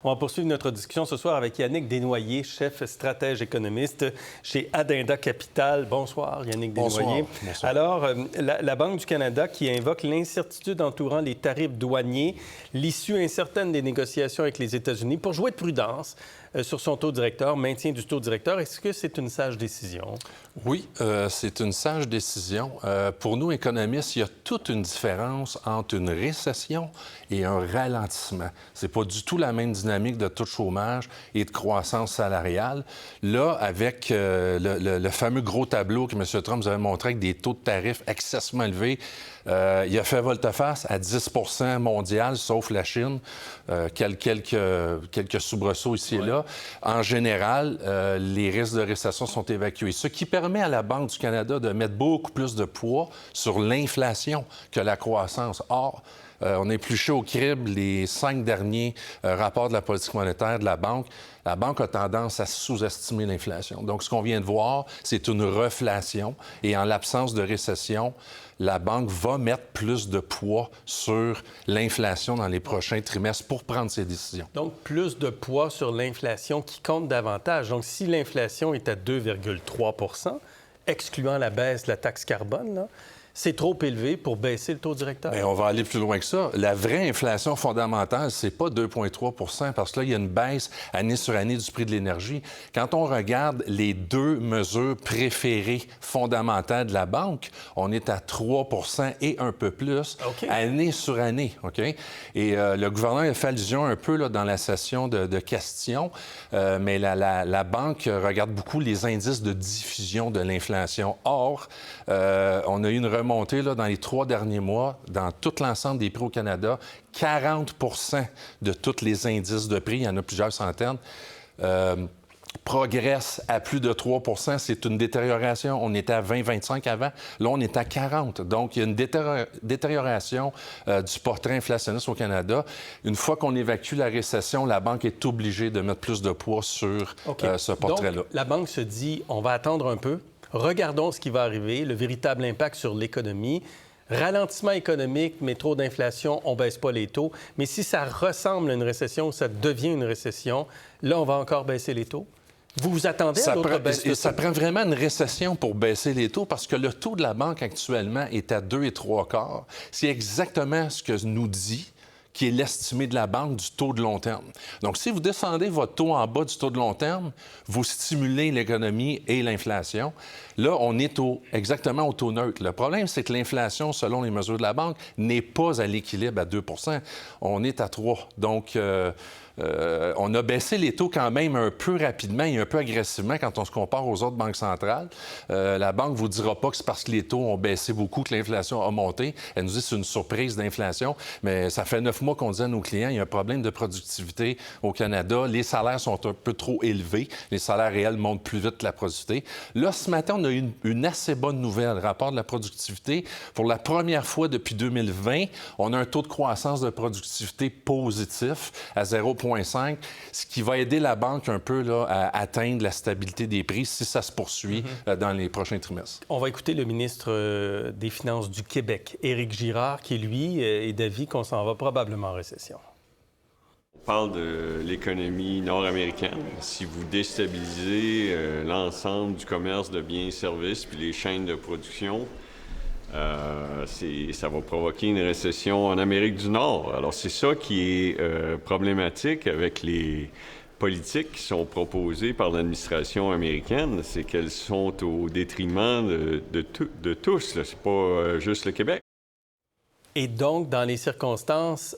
On va poursuivre notre discussion ce soir avec Yannick Desnoyers, chef stratège économiste chez Adinda Capital. Bonsoir, Yannick Desnoyers. Bonsoir. Alors, la Banque du Canada qui invoque l'incertitude entourant les tarifs douaniers, l'issue incertaine des négociations avec les États-Unis pour jouer de prudence sur son taux directeur, maintien du taux directeur. Est-ce que c'est une sage décision? Oui, c'est une sage décision. Pour nous, économistes, il y a toute une différence entre une récession et un ralentissement. C'est pas du tout la même dynamique de taux de chômage et de croissance salariale. Là, avec le fameux gros tableau que M. Trump nous avait montré avec des taux de tarifs excessivement élevés, il a fait volte-face à 10 mondial, sauf la Chine. Quelques soubresauts ici et là. En général, les risques de récession sont évacués. Ce qui permet à la Banque du Canada de mettre beaucoup plus de poids sur l'inflation que la croissance. Or, on a épluché au crible les 5 derniers rapports de la politique monétaire de la Banque. La Banque a tendance à sous-estimer l'inflation. Donc, ce qu'on vient de voir, c'est une reflation. Et en l'absence de récession, la Banque va mettre plus de poids sur l'inflation dans les prochains trimestres pour prendre ses décisions. Donc, plus de poids sur l'inflation qui compte davantage. Donc, si l'inflation est à 2,3 excluant la baisse de la taxe carbone, là, c'est trop élevé pour baisser le taux directeur? Bien, on va aller plus loin que ça. La vraie inflation fondamentale, c'est pas 2,3 parce que là, il y a une baisse année sur année du prix de l'énergie. Quand on regarde les deux mesures préférées fondamentales de la Banque, on est à 3 et un peu plus, année sur année. OK? Et le gouvernement a fait allusion un peu là, dans la session de questions, mais la Banque regarde beaucoup les indices de diffusion de l'inflation. Or, on a eu une remontée là, dans les 3 derniers mois, dans tout l'ensemble des prix au Canada, 40 de tous les indices de prix, il y en a plusieurs centaines, progressent à plus de 3 C'est une détérioration. On était à 20-25 avant. Là, on est à 40. Donc, il y a une détérioration du portrait inflationniste au Canada. Une fois qu'on évacue la récession, la Banque est obligée de mettre plus de poids sur ce portrait-là. Donc, la Banque se dit, on va attendre un peu. Regardons ce qui va arriver, le véritable impact sur l'économie. Ralentissement économique, mais trop d'inflation, on ne baisse pas les taux. Mais si ça ressemble à une récession, ça devient une récession, là, on va encore baisser les taux? Vous vous attendez à d'autres baisses de taux? Ça prend vraiment une récession pour baisser les taux parce que le taux de la Banque actuellement est à 2,75. C'est exactement ce que nous dit qui est l'estimé de la Banque du taux de long terme. Donc, si vous descendez votre taux en bas du taux de long terme, vous stimulez l'économie et l'inflation. Là, on est exactement au taux neutre. Le problème, c'est que l'inflation, selon les mesures de la Banque, n'est pas à l'équilibre à 2 On est à 3 Donc, on a baissé les taux quand même un peu rapidement et un peu agressivement quand on se compare aux autres banques centrales. La Banque ne vous dira pas que c'est parce que les taux ont baissé beaucoup que l'inflation a monté. Elle nous dit que c'est une surprise d'inflation, mais ça fait 9 mois qu'on dit à nos clients qu'il y a un problème de productivité au Canada. Les salaires sont un peu trop élevés. Les salaires réels montent plus vite que la productivité. Là, ce matin, on a eu une assez bonne nouvelle. Rapport de la productivité. Pour la première fois depuis 2020, on a un taux de croissance de productivité positif à 0,5, ce qui va aider la Banque un peu là, à atteindre la stabilité des prix si ça se poursuit dans les prochains trimestres. On va écouter le ministre des Finances du Québec, Éric Girard, qui, lui, est d'avis qu'on s'en va probablement en récession. On parle de l'économie nord-américaine. Si vous déstabilisez l'ensemble du commerce de biens et services puis les chaînes de production, ça va provoquer une récession en Amérique du Nord. Alors, c'est ça qui est problématique avec les politiques qui sont proposées par l'administration américaine, c'est qu'elles sont au détriment de tous. C'est pas juste le Québec. Et donc, dans les circonstances,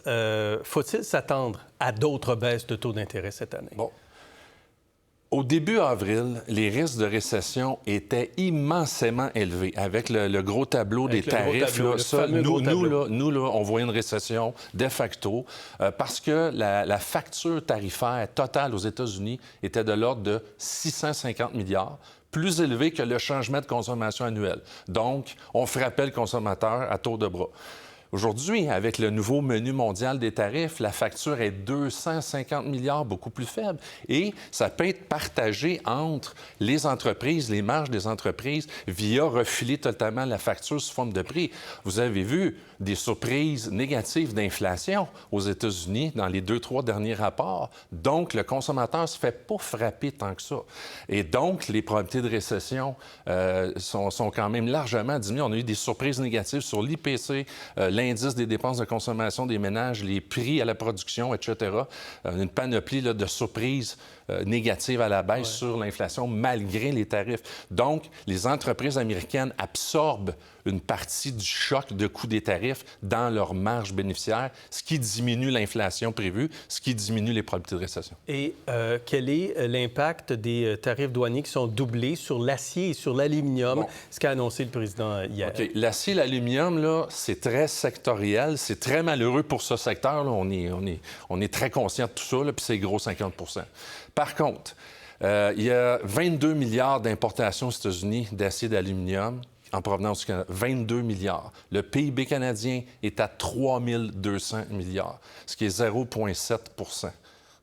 faut-il s'attendre à d'autres baisses de taux d'intérêt cette année? Bon. Au début avril, les risques de récession étaient immensément élevés. Avec le gros tableau des tarifs, nous, on voyait une récession de facto parce que la facture tarifaire totale aux États-Unis était de l'ordre de 650 milliards, plus élevé que le changement de consommation annuel. Donc, on frappait le consommateur à tour de bras. Aujourd'hui, avec le nouveau menu mondial des tarifs, la facture est 250 milliards, beaucoup plus faible. Et ça peut être partagé entre les entreprises, les marges des entreprises, via refiler totalement la facture sous forme de prix. Vous avez vu des surprises négatives d'inflation aux États-Unis dans les 2-3 derniers rapports. Donc, le consommateur ne se fait pas frapper tant que ça. Et donc, les probabilités de récession sont quand même largement diminuées. On a eu des surprises négatives sur l'IPC, l'indice des dépenses de consommation des ménages, les prix à la production, etc. Une panoplie là, de surprises négatives à la baisse sur l'inflation malgré les tarifs. Donc, les entreprises américaines absorbent une partie du choc de coût des tarifs dans leur marge bénéficiaire, ce qui diminue l'inflation prévue, ce qui diminue les probabilités de récession. Et quel est l'impact des tarifs douaniers qui sont doublés sur l'acier et sur l'aluminium, ce qu'a annoncé le président hier? OK. L'acier et l'aluminium, là, c'est très sectoriel. C'est très malheureux pour ce secteur. Là. On est très conscient de tout ça, là, puis c'est gros 50 %. Par contre, il y a 22 milliards d'importations aux États-Unis d'acier et d'aluminium en provenance du Canada. 22 milliards. Le PIB canadien est à 3 200 milliards, ce qui est 0,7 %.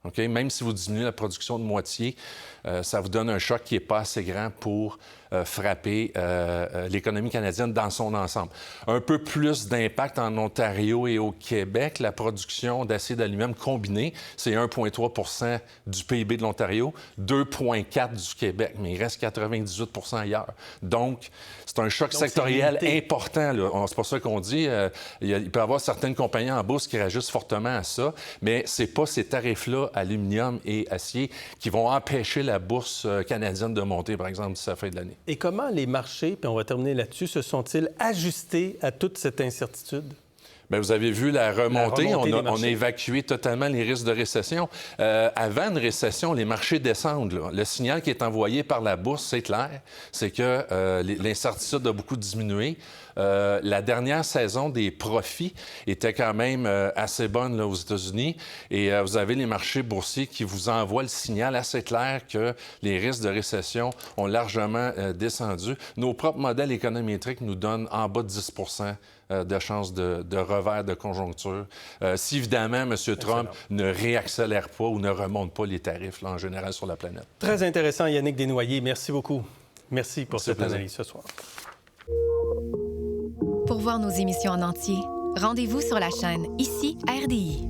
OK? Même si vous diminuez la production de moitié, ça vous donne un choc qui n'est pas assez grand pour frapper l'économie canadienne dans son ensemble. Un peu plus d'impact en Ontario et au Québec. La production d'acier et d'aluminium combiné, c'est 1,3 % du PIB de l'Ontario, 2,4 % du Québec, mais il reste 98 % ailleurs. Donc, c'est un choc sectoriel important. C'est pas ça qu'on dit. Il peut y avoir certaines compagnies en bourse qui réagissent fortement à ça, mais c'est pas ces tarifs-là, aluminium et acier, qui vont empêcher la bourse canadienne de monter, par exemple, d'ici la fin de l'année. Et comment les marchés, puis on va terminer là-dessus, se sont-ils ajustés à toute cette incertitude? Bien, vous avez vu la remontée. On a évacué totalement les risques de récession. Avant une récession, les marchés descendent. Là. Le signal qui est envoyé par la bourse, c'est clair, c'est que l'incertitude a beaucoup diminué. La dernière saison des profits était quand même assez bonne là, aux États-Unis. Et vous avez les marchés boursiers qui vous envoient le signal assez clair que les risques de récession ont largement descendu. Nos propres modèles économétriques nous donnent en bas de 10 % de chances de revers de conjoncture. Si, évidemment, M. Trump ne réaccélère pas ou ne remonte pas les tarifs là, en général sur la planète. Très intéressant, Yannick Desnoyers. Merci beaucoup. Merci pour cette analyse ce soir. Pour voir nos émissions en entier, rendez-vous sur la chaîne Ici RDI.